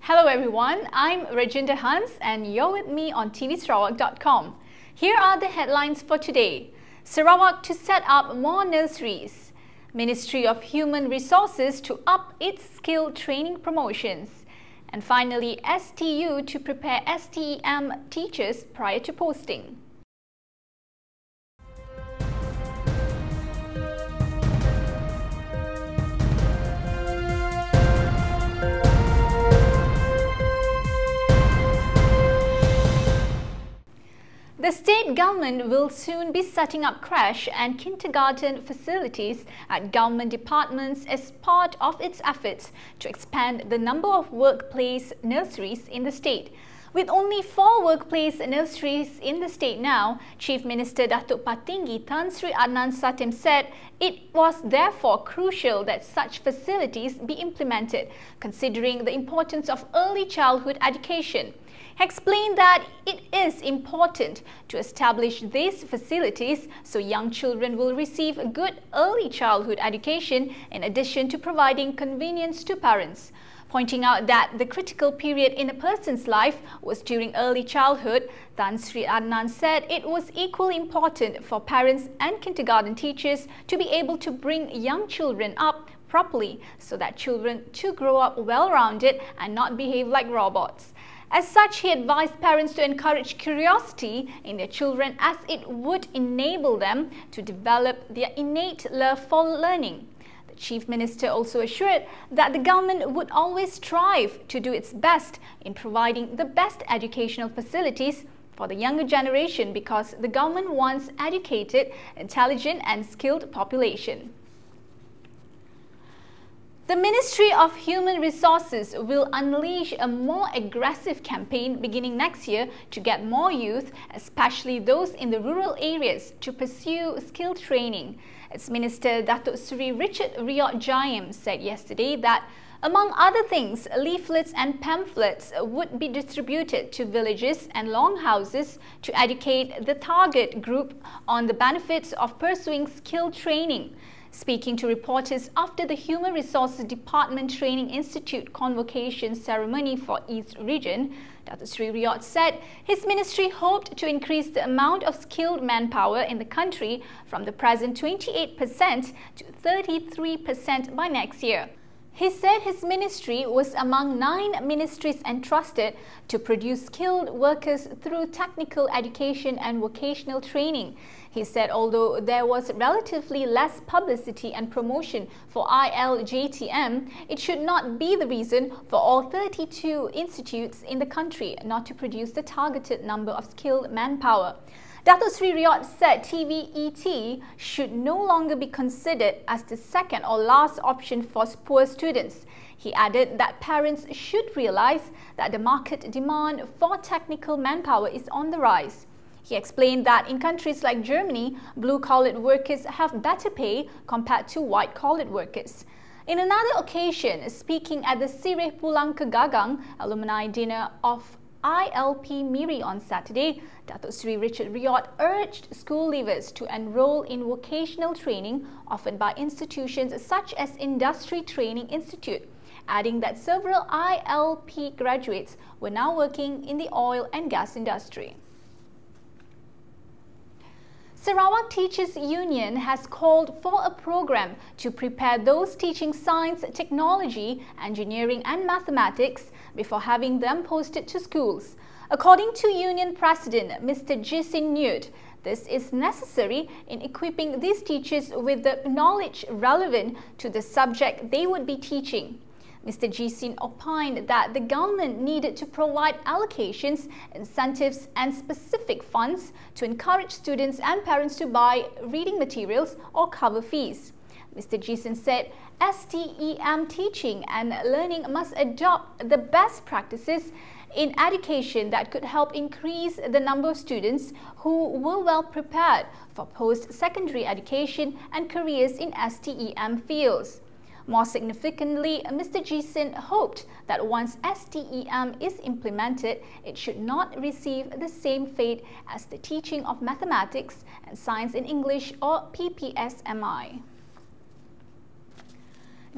Hello everyone, I'm Rajinder Hans and you're with me on tvsarawak.com. Here are the headlines for today. Sarawak to set up more nurseries. Ministry of Human Resources to up its skill training promotions. And finally, STU to prepare STEM teachers prior to posting. The state government will soon be setting up creche and kindergarten facilities at government departments as part of its efforts to expand the number of workplace nurseries in the state. With only 4 workplace nurseries in the state now, Chief Minister Datuk Patinggi Tan Sri Adnan Satem said it was therefore crucial that such facilities be implemented, considering the importance of early childhood education. He explained that it is important to establish these facilities so young children will receive a good early childhood education in addition to providing convenience to parents. Pointing out that the critical period in a person's life was during early childhood, Tan Sri Adnan said it was equally important for parents and kindergarten teachers to be able to bring young children up properly so that children too grow up well-rounded and not behave like robots. As such, he advised parents to encourage curiosity in their children as it would enable them to develop their innate love for learning. The Chief Minister also assured that the government would always strive to do its best in providing the best educational facilities for the younger generation because the government wants educated, intelligent and skilled population. The Ministry of Human Resources will unleash a more aggressive campaign beginning next year to get more youth, especially those in the rural areas, to pursue skill training. Its Minister Datuk Seri Richard Riyad Jaim said yesterday that, among other things, leaflets and pamphlets would be distributed to villages and longhouses to educate the target group on the benefits of pursuing skill training. Speaking to reporters after the Human Resources Department Training Institute convocation ceremony for East Region, Dr. Sri Riyad said his ministry hoped to increase the amount of skilled manpower in the country from the present 28% to 33% by next year. He said his ministry was among 9 ministries entrusted to produce skilled workers through technical education and vocational training. He said although there was relatively less publicity and promotion for ILJTM, it should not be the reason for all 32 institutes in the country not to produce the targeted number of skilled manpower. Datuk Sri Riyad said TVET should no longer be considered as the second or last option for poor students. He added that parents should realize that the market demand for technical manpower is on the rise. He explained that in countries like Germany, blue-collar workers have better pay compared to white-collar workers. In another occasion, speaking at the Sireh Pulang ke Gagang alumni dinner of ILP Miri on Saturday, Datuk Sri Richard Riyad urged school leavers to enroll in vocational training offered by institutions such as Industry Training Institute, adding that several ILP graduates were now working in the oil and gas industry. Sarawak Teachers Union has called for a program to prepare those teaching science, technology, engineering and mathematics before having them posted to schools. According to Union President Mr. Jisin Newt, this is necessary in equipping these teachers with the knowledge relevant to the subject they would be teaching. Mr. Jisin opined that the government needed to provide allocations, incentives and specific funds to encourage students and parents to buy reading materials or cover fees. Mr. Jisin said STEM teaching and learning must adopt the best practices in education that could help increase the number of students who were well prepared for post-secondary education and careers in STEM fields. More significantly, Mr. Jisin hoped that once STEM is implemented, it should not receive the same fate as the teaching of mathematics and science in English or PPSMI.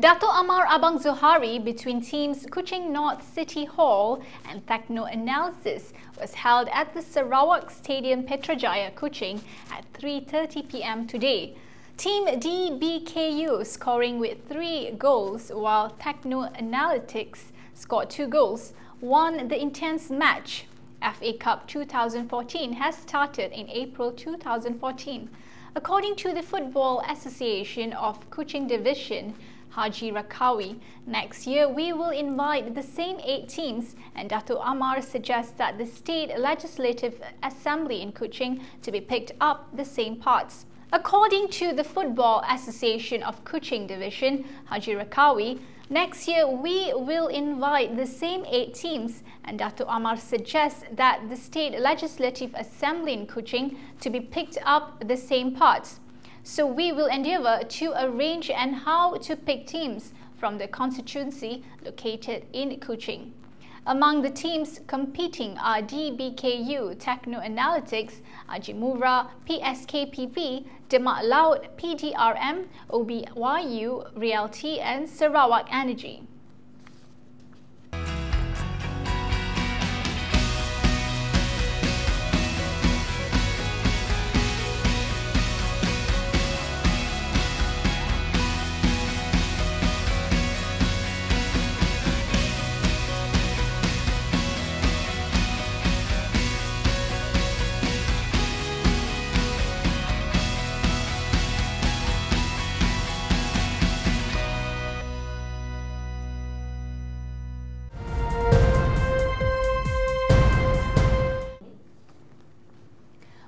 Dato' Amar Abang Zohari between teams Kuching North City Hall and Techno Analysis was held at the Sarawak Stadium Petrajaya, Kuching at 3:30 p.m. today. Team DBKU scoring with 3 goals while Techno Analytics scored 2 goals, won the intense match. FA Cup 2014 has started in April 2014. According to the Football Association of Kuching Division, Haji Rakawi, next year we will invite the same 8 teams, and Dato' Amar suggests that the State Legislative Assembly in Kuching to be picked up the same parts. According to the Football Association of Kuching Division, Haji Rakawi, next year we will invite the same 8 teams, and Dato' Amar suggests that the State Legislative Assembly in Kuching to be picked up the same parts. So we will endeavour to arrange and how to pick teams from the constituency located in Kuching. Among the teams competing are DBKU, Techno Analytics, Ajimura, PSKPV, Demak Laut, PDRM, OBYU, Realty and Sarawak Energy.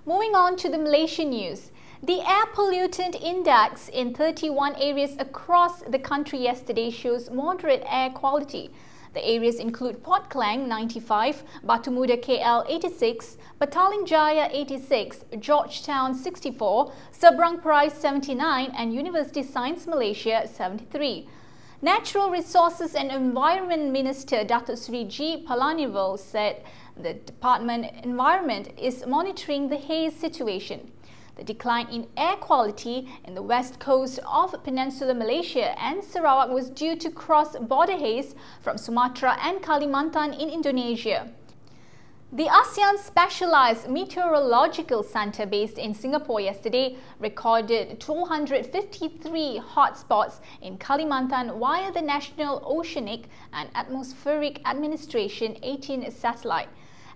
Moving on to the Malaysian news. The air pollutant index in 31 areas across the country yesterday shows moderate air quality. The areas include Port Klang 95, Batu Muda KL 86, Petaling Jaya 86, Georgetown 64, Seberang Perai 79 and University Science Malaysia 73. Natural Resources and Environment Minister Datuk Seri G. Palanivel said the Department Environment is monitoring the haze situation. The decline in air quality in the west coast of Peninsular Malaysia and Sarawak was due to cross-border haze from Sumatra and Kalimantan in Indonesia. The ASEAN Specialized Meteorological Centre based in Singapore yesterday recorded 253 hotspots in Kalimantan via the National Oceanic and Atmospheric Administration 18 satellite.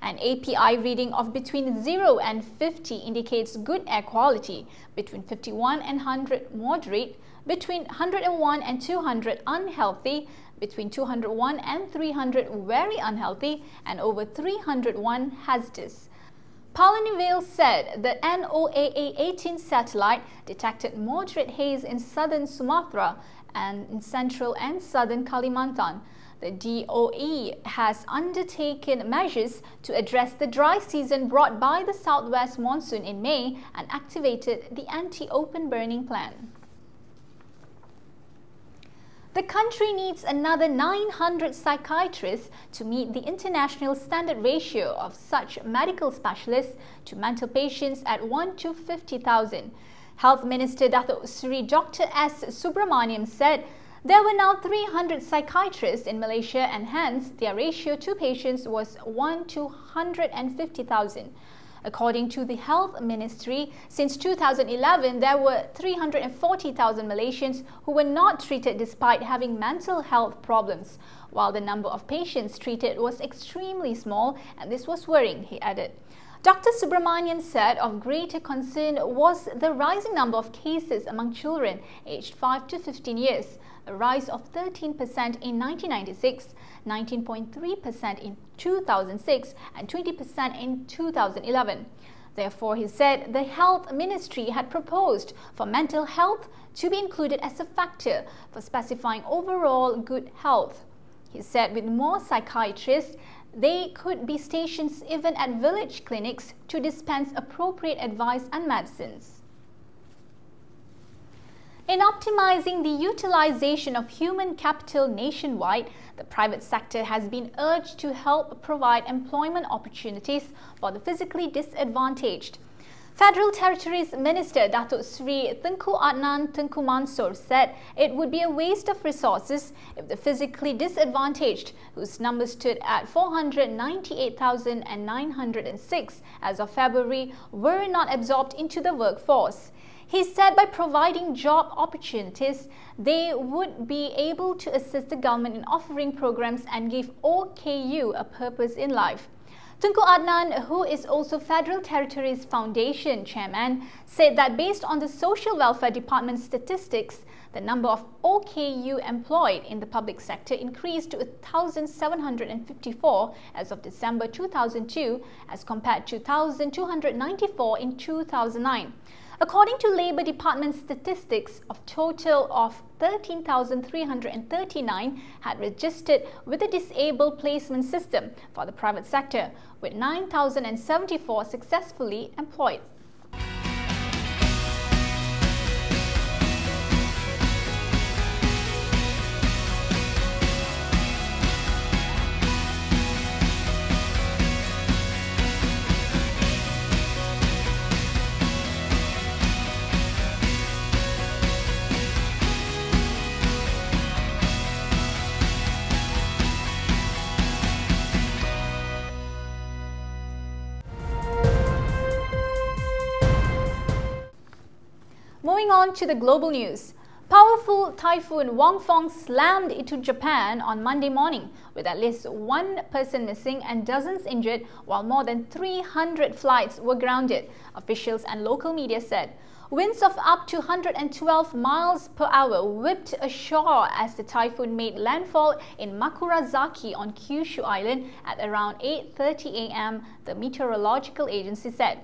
An API reading of between 0 and 50 indicates good air quality, between 51 and 100 moderate, between 101 and 200 unhealthy, between 201 and 300 very unhealthy, and over 301 hazardous. Palanivel said the NOAA-18 satellite detected moderate haze in southern Sumatra and in central and southern Kalimantan. The DOE has undertaken measures to address the dry season brought by the southwest monsoon in May and activated the anti-open burning plan. The country needs another 900 psychiatrists to meet the international standard ratio of such medical specialists to mental patients at 1 to 50,000. Health Minister Datuk Seri Dr. S. Subramaniam said there were now 300 psychiatrists in Malaysia and hence their ratio to patients was 1 to 150,000. According to the Health Ministry, since 2011, there were 340,000 Malaysians who were not treated despite having mental health problems, while the number of patients treated was extremely small, and this was worrying, he added. Dr. Subramanian said of greater concern was the rising number of cases among children aged 5 to 15 years, a rise of 13% in 1996, 19.3% in 2006 and 20% in 2011. Therefore, he said the Health Ministry had proposed for mental health to be included as a factor for specifying overall good health. He said with more psychiatrists, they could be stationed even at village clinics to dispense appropriate advice and medicines. In optimizing the utilization of human capital nationwide, the private sector has been urged to help provide employment opportunities for the physically disadvantaged. Federal Territories Minister Datuk Sri Tengku Adnan Tengku Mansor said it would be a waste of resources if the physically disadvantaged, whose number stood at 498,906 as of February, were not absorbed into the workforce. He said by providing job opportunities, they would be able to assist the government in offering programs and give OKU a purpose in life. Tunku Adnan, who is also Federal Territories Foundation chairman, said that based on the Social Welfare Department statistics, the number of OKU employed in the public sector increased to 1,754 as of December 2002 as compared to 1,294 in 2009. According to Labour Department statistics, a total of 13,339 had registered with the disabled placement system for the private sector, with 9,074 successfully employed. Moving on to the global news. Powerful typhoon Wangfong slammed into Japan on Monday morning, with at least one person missing and dozens injured, while more than 300 flights were grounded, officials and local media said. Winds of up to 112 miles per hour whipped ashore as the typhoon made landfall in Makurazaki on Kyushu Island at around 8:30 a.m., the meteorological agency said.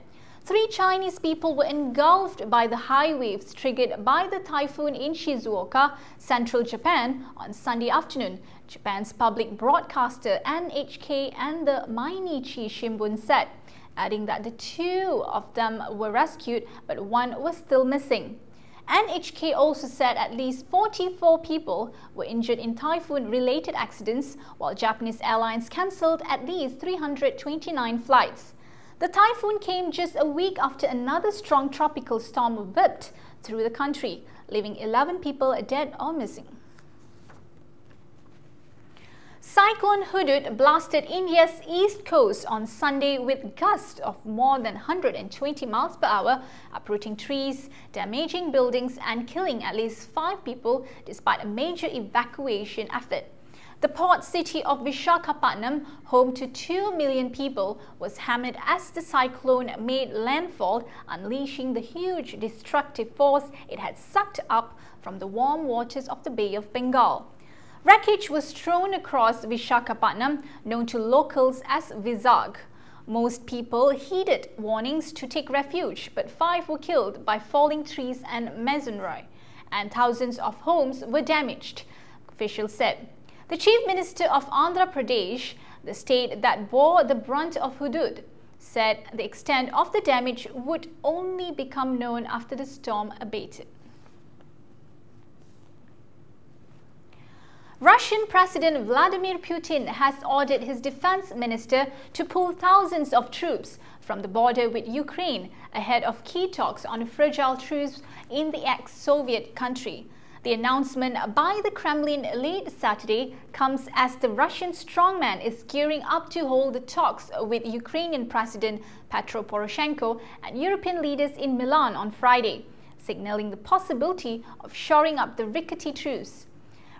3 Chinese people were engulfed by the high waves triggered by the typhoon in Shizuoka, central Japan, on Sunday afternoon, Japan's public broadcaster NHK and the Mainichi Shimbun said, adding that the 2 of them were rescued but one was still missing. NHK also said at least 44 people were injured in typhoon-related accidents, while Japanese airlines cancelled at least 329 flights. The typhoon came just a week after another strong tropical storm whipped through the country, leaving 11 people dead or missing. Cyclone Hudud blasted India's east coast on Sunday with gusts of more than 120 miles per hour, uprooting trees, damaging buildings and killing at least 5 people despite a major evacuation effort. The port city of Vishakhapatnam, home to 2 million people, was hammered as the cyclone made landfall, unleashing the huge destructive force it had sucked up from the warm waters of the Bay of Bengal. Wreckage was strewn across Vishakhapatnam, known to locals as Vizag. Most people heeded warnings to take refuge, but 5 were killed by falling trees and masonry, and thousands of homes were damaged, officials said. The Chief Minister of Andhra Pradesh, the state that bore the brunt of Hudud, said the extent of the damage would only become known after the storm abated. Russian President Vladimir Putin has ordered his defense minister to pull thousands of troops from the border with Ukraine ahead of key talks on a fragile truce in the ex-Soviet country. The announcement by the Kremlin late Saturday comes as the Russian strongman is gearing up to hold the talks with Ukrainian President Petro Poroshenko and European leaders in Milan on Friday, signaling the possibility of shoring up the rickety truce.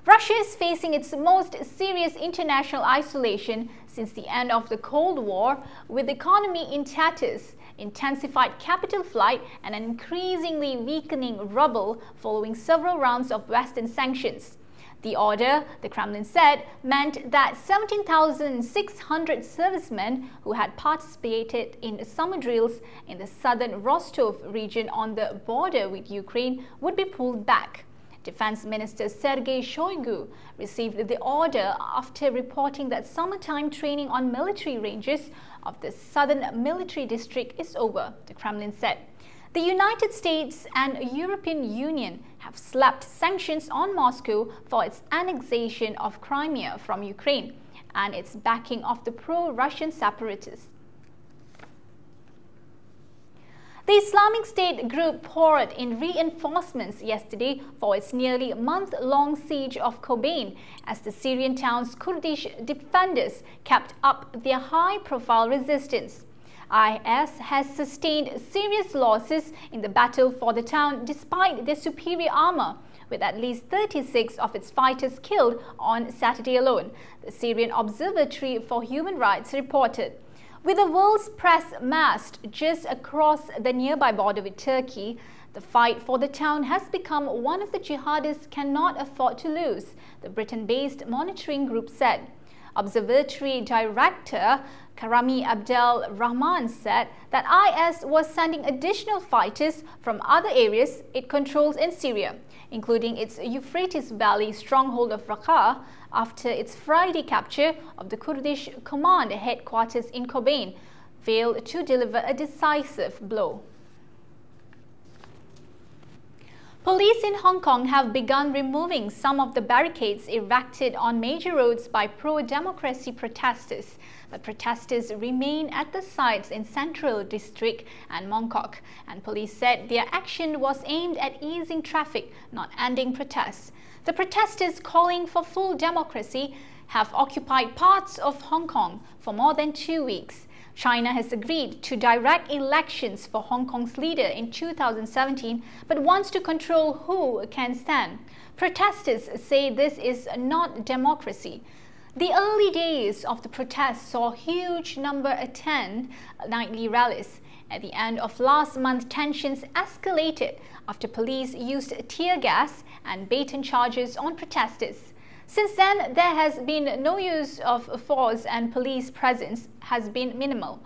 Russia is facing its most serious international isolation since the end of the Cold War, with the economy in tatters, intensified capital flight and an increasingly weakening ruble following several rounds of Western sanctions. The order, the Kremlin said, meant that 17,600 servicemen who had participated in summer drills in the southern Rostov region on the border with Ukraine would be pulled back. Defense Minister Sergei Shoigu received the order after reporting that summertime training on military ranges of the southern military district is over, the Kremlin said. The United States and European Union have slapped sanctions on Moscow for its annexation of Crimea from Ukraine and its backing of the pro-Russian separatists. The Islamic State group poured in reinforcements yesterday for its nearly month-long siege of Kobane as the Syrian town's Kurdish defenders kept up their high-profile resistance. IS has sustained serious losses in the battle for the town despite their superior armor, with at least 36 of its fighters killed on Saturday alone, the Syrian Observatory for Human Rights reported. With the world's press massed just across the nearby border with Turkey, the fight for the town has become one of the jihadists cannot afford to lose, the Britain-based monitoring group said. Observatory Director Karami Abdel Rahman said that IS was sending additional fighters from other areas it controls in Syria, including its Euphrates Valley stronghold of Raqqa, after its Friday capture of the Kurdish command headquarters in Kobane failed to deliver a decisive blow. Police in Hong Kong have begun removing some of the barricades erected on major roads by pro-democracy protesters, but protesters remain at the sites in Central District and Mongkok, and police said their action was aimed at easing traffic, not ending protests. The protesters calling for full democracy have occupied parts of Hong Kong for more than 2 weeks. China has agreed to direct elections for Hong Kong's leader in 2017, but wants to control who can stand. Protesters say this is not democracy. The early days of the protests saw a huge number attend nightly rallies. At the end of last month, tensions escalated after police used tear gas and baton charges on protesters. Since then, there has been no use of force and police presence has been minimal.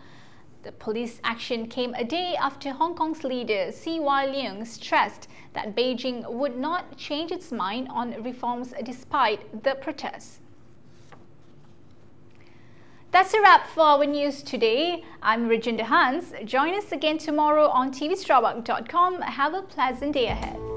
The police action came a day after Hong Kong's leader C.Y. Leung stressed that Beijing would not change its mind on reforms despite the protests. That's a wrap for our news today. I'm Rajinder Hans. Join us again tomorrow on tvstrabag.com. Have a pleasant day ahead.